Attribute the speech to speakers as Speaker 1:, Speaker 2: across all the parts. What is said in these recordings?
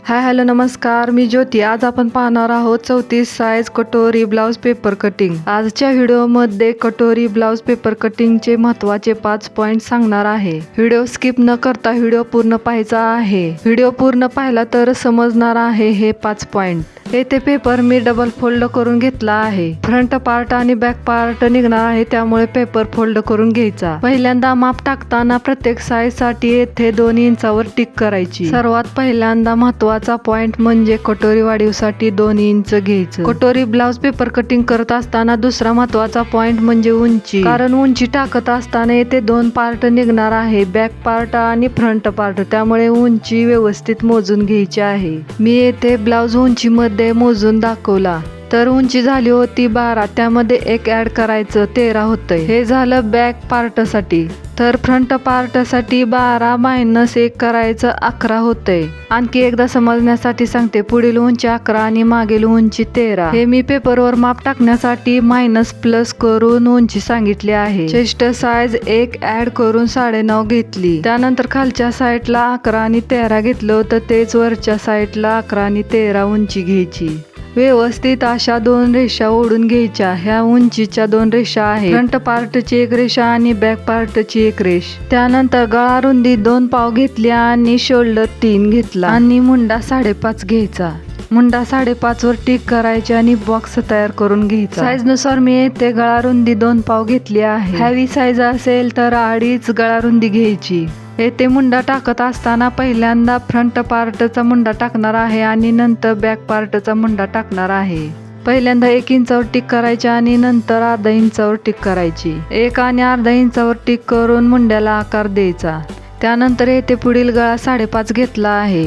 Speaker 1: Hi hello नमस्कार, मी ज्योती. आज आपण पाहणार आहोत 34 साइज कटोरी ब्लाउज पेपर कटिंग. आजच्या व्हिडिओमध्ये कटोरी ब्लाउज पेपर कटिंगचे महत्त्वाचे 5 पॉइंट सांगणार आहे. व्हिडिओ स्किप न करता व्हिडिओ पूर्ण पाहायचा आहे. व्हिडिओ पूर्ण पाहिला तर समजणार आहे हे 5 पॉइंट. येथे पेपर मी डबल फोल्ड करून घेतला आहे. फ्रंट पार्ट आणि बॅक पार्ट निघणार आहे, त्यामुळे पेपर फोल्ड करून घ्यायचा. पहिल्यांदा माप टाकताना प्रत्येक साइज साठी येथे 2 इंचावर टिक करायची. सर्वात पहिल्यांदा महत्त्वाचा पॉइंट म्हणजे कटोरी वाढीवसाठी 2 इंच घ्यायचं. कटोरी ब्लाउज पेपर कटिंग करत असताना दुसरा महत्त्वाचा पॉइंट म्हणजे उंची. कारण उंची टाकत असताना येथे 2 पार्ट निघणार आहे, बॅक पार्ट आणि फ्रंट पार्ट. त्यामुळे उंची व्यवस्थित मोजून घ्यायची आहे. मी येथे ब्लाउज उंची मध्ये मोजून दाखवला. तर उंची झाली होती 12, त्यामध्ये 1 ऍड करायचं, 13 होतंय. हे झालं बॅक पार्ट साठी. तर फ्रंट पार्ट साठी 12 - 1 करायचं, 11 होतंय. आणखी एकदा समजण्यासाठी सांगते, पुढील उंची 11 आणि मागील उंची 13. हे मी पेपरवर माप टाकण्यासाठी मायनस प्लस करून उंची सांगितली आहे. चेस्ट साइज 1 ऍड करून 9.5 घेतली. त्यानंतर खालच्या साईडला 11 आणि 13 घेतलं होतं, तेच वरच्या साईडला 11 आणि 13 उंची घ्यायची. व्यवस्थित अशा 2 रेषा ओढून घ्यायच्या. ह्या उंचीच्या 2 रेषा आहेत. फ्रंट पार्टची 1 रेषा आणि बॅक पार्टची 1 रेष. त्यानंतर गळा रुंदी 2 पाव घेतली आणि शोल्डर 3 घेतला आणि मुंडा 5.5 घ्यायचा. मुंडा 5.5 वर टिक करायची आणि बॉक्स तयार करून घ्यायचा. साईज नुसार मी येथे गळा रुंदी 2 पाव घेतली आहे. हेवी साईज असेल तर 2.5 गळा रुंदी घ्यायची. येथे मुंडा टाकत असताना पहिल्यांदा फ्रंट पार्टचा मुंडा टाकणार आहे आणि नंतर बॅक पार्टचा मुंडा टाकणार आहे. पहिल्यांदा 1 इंचावर टिक करायची आणि नंतर अर्धा इंचावर टिक करायची. 1 आणि अर्धा इंचावर टिक करून मुंड्याला आकार द्यायचा. त्यानंतर येथे पुढील गळा 5.5 घेतला आहे.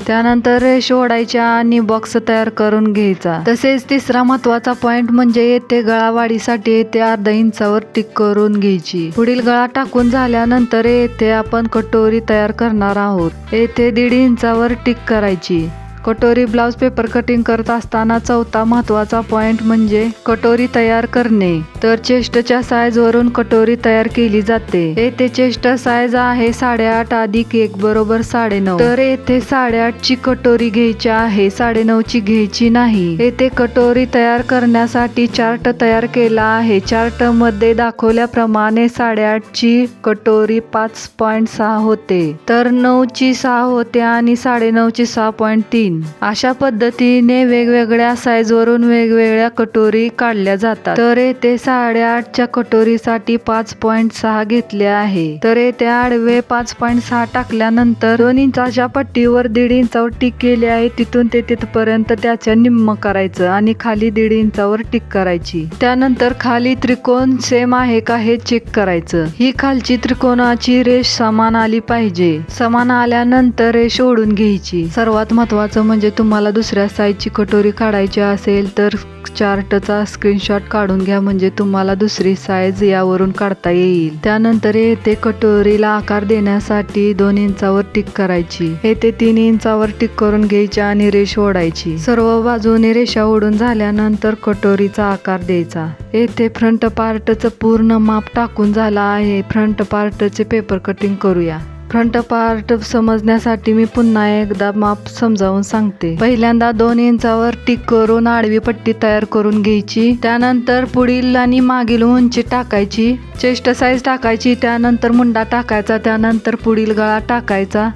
Speaker 1: त्यानंतर रेष ओढायच्या आणि बॉक्स तयार करून घ्यायचा. तसेच तिसरा महत्त्वाचा पॉइंट म्हणजे येथे गळा वाढीसाठी येथे अर्धा इंचावर टिक करून घ्यायची. पुढील गळा टाकून झाल्यानंतर येथे आपण कटोरी तयार करणार आहोत. येथे 1.5 इंचावर टिक करायची. कटोरी ब्लाउज पेपर कटिंग करत असताना चौथा महत्त्वाचा पॉइंट म्हणजे कटोरी तयार करणे. तर चेस्टच्या साइज वरून कटोरी तयार केली जाते. येथे चेस्ट साइज आहे 8.5 अधिक 1 बरोबर 9.5. तर येथे 8.5 ची कटोरी घ्यायची आहे, 9.5 ची घ्यायची नाही. येथे कटोरी तयार करण्यासाठी चार्ट तयार केला आहे. चार्ट मध्ये दाखवल्याप्रमाणे 8.5 ची कटोरी 5.6 होते, तर 9 ची 6 होते आणि 9.5 ची 6.3. अशा पद्धतीने वेगवेगळ्या साइज वरून वेगवेगळ्या कटोरी काढल्या जातात. तर येथे 8.5 च्या कटोरीसाठी 5.6 घेतले आहे. तर येथे आडवे 5.6 टाकल्यानंतर 2 इंचाच्या पट्टीवर 1.5 इंचावर टिक केली आहे. तिथून ते तिथपर्यंत त्याच्या निम्म करायचं आणि खाली 1.5 इंचावर टिक करायची. त्यानंतर खाली त्रिकोण सेम आहे का हे चेक करायचं. ही खालची त्रिकोणाची रेष समान आली पाहिजे. समान आल्यानंतर रेष ओढून घ्यायची. सर्वात महत्त्वाचं म्हणजे तुम्हाला दुसऱ्या साईजची कटोरी काढायची असेल तर चार्टचा स्क्रीनशॉट काढून घ्या, म्हणजे तुम्हाला दुसरी साईज यावरून काढता येईल. त्यानंतर येथे कटोरीला आकार देण्यासाठी 2 इंचावर टिक करायची. येथे 3 इंचावर टिक करून घ्यायची आणि रेष ओढायची. सर्व बाजूने रेषा ओढून झाल्यानंतर कटोरीचा आकार द्यायचा. येथे फ्रंट पार्टचं पूर्ण माप टाकून झाला आहे. फ्रंट पार्टचे पेपर कटिंग करूया. फ्रंट पार्ट समजण्यासाठी मी पुन्हा एकदा माप समजावून सांगते. पहिल्यांदा 2 इंचावर टिक करून आडवी पट्टी तयार करून घ्यायची. त्यानंतर पुढील आणि मागील उंची टाकायची. चेस्ट साईज टाकायची. त्यानंतर मुंडा टाकायचा. त्यानंतर पुढील गळा टाकायचा.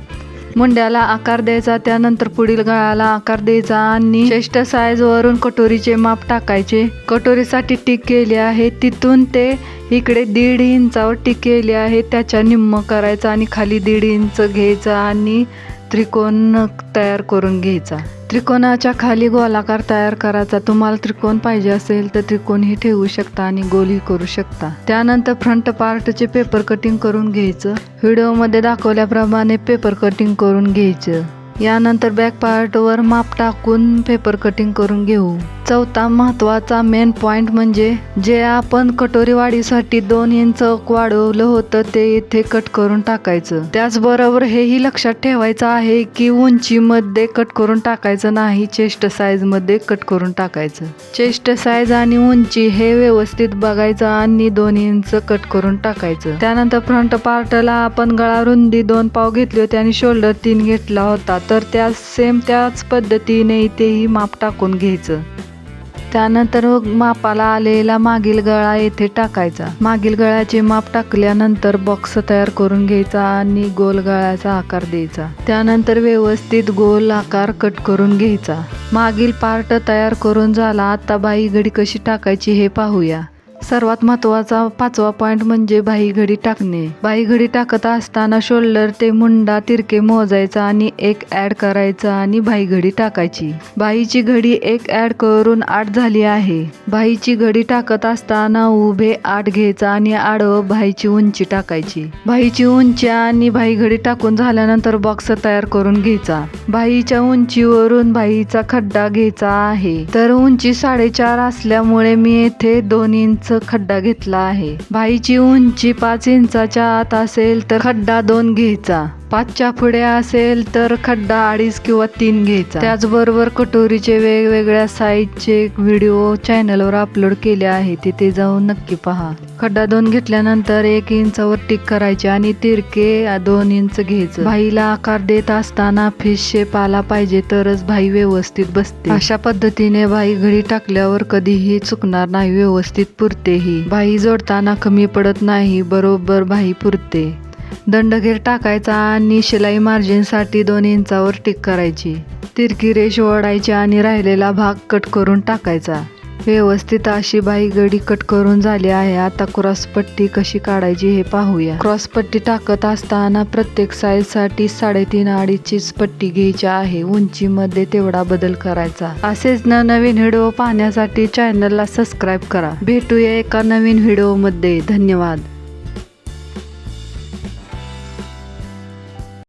Speaker 1: मुंड्याला आकार द्यायचा. त्यानंतर पुढील गळ्याला आकार द्यायचा आणि चेस्ट साइज वरून कटोरीचे माप टाकायचे. कटोरीसाठी टिक केली आहे, तिथून ते इकडे 1.5 इंचावर टिक केली आहे, त्याच्या निम्म करायचा आणि खाली 1.5 इंच घ्यायचा आणि त्रिकोण तयार करून घ्यायचा. त्रिकोणाच्या खाली गोलाकार तयार करायचा. तुम्हाला त्रिकोण पाहिजे असेल तर त्रिकोणही ठेवू शकता आणि गोलही करू शकता. त्यानंतर फ्रंट पार्टचे पेपर कटिंग करून घ्यायचं. व्हिडिओमध्ये दाखवल्याप्रमाणे पेपर कटिंग करून घ्यायचं. यानंतर बॅक पार्टवर माप टाकून पेपर कटिंग करून घेऊ. चौथा महत्त्वाचा मेन पॉइंट म्हणजे जे आपण कटोरी वाढीसाठी 2 इंच वाढवलं होतं ते इथे कट करून टाकायचं. त्याचबरोबर हेही लक्षात ठेवायचं आहे की उंचीमध्ये कट करून टाकायचं नाही, चेस्ट साईजमध्ये कट करून टाकायचं. चेस्ट साईज आणि उंची हे व्यवस्थित बघायचं आणि 2 इंच कट करून टाकायचं. त्यानंतर फ्रंट पार्टला आपण गळा रुंदी 2 पाव घेतली होती आणि शोल्डर 3 घेतला होता, तर त्याच पद्धतीने इथेही माप टाकून घ्यायचं. त्यानंतर मापाला आलेला मागील गळा येथे टाकायचा. मागील गळ्याचे माप टाकल्यानंतर बॉक्स तयार करून घ्यायचा आणि गोल गळ्याचा आकार द्यायचा. त्यानंतर व्यवस्थित गोल आकार कट करून घ्यायचा. मागील पार्ट तयार करून झाला. आता बाही घडी कशी टाकायची हे पाहूया. सर्वात महत्त्वाचा 5वा पॉइंट म्हणजे बाही घडी टाकणे. बाही घडी टाकत असताना शोल्डर ते मुंडा तिरके मोजायचा आणि 1 ॲड करायचा आणि बाही घडी टाकायची. बाहीची घडी 1 ॲड करून 8 झाली आहे. बाहीची घडी टाकत असताना उभे 8 घ्यायचा आणि आडवं बाहीची उंची टाकायची. बाहीची उंची आणि बाही घडी टाकून झाल्यानंतर बॉक्स तयार करून घ्यायचा. बाहीच्या उंचीवरून बाहीचा खड्डा घ्यायचा आहे. तर उंची 4.5 असल्यामुळे मी येथे 2 इंच खड्डा घेतला आहे. बाहीची उंची 5 इंचाच्या आत असेल तर खड्डा 2 घ्यायचा. 5च्या पुढे असेल तर खड्डा 2.5 किंवा 3 घ्यायचा. त्याचबरोबर कटोरीचे वेगवेगळ्या साईजचे व्हिडिओ चॅनलवर अपलोड केले आहे, तिथे जाऊन नक्की पहा. खड्डा 2 घेतल्यानंतर 1 इंचावर टिक करायचे आणि तिरके 2 इंच घ्यायचं. बाहीला आकार देत असताना फिश शेप आला पाहिजे तरच बाही व्यवस्थित बसते. अशा पद्धतीने बाही घडी टाकल्यावर कधीही चुकणार नाही, व्यवस्थित पुरतेही. बाही जोडताना कमी पडत नाही, बरोबर बाही पुरते. दंडघेर टाकायचा आणि शिलाई मार्जिनसाठी 2 इंचावर टिक करायची. तिरकी रेष ओढायची आणि राहिलेला भाग कट करून टाकायचा. व्यवस्थित अशी बाही घडी कट करून झाली आहे. आता क्रॉस पट्टी कशी काढायची हे पाहूया. क्रॉस पट्टी टाकत असताना प्रत्येक साईजसाठी 3.5-2.5 पट्टी घ्यायची आहे. उंचीमध्ये तेवढा बदल करायचा. असेच नवीन व्हिडिओ पाहण्यासाठी चॅनलला सबस्क्राईब करा. भेटूया एका नवीन व्हिडिओमध्ये. धन्यवाद.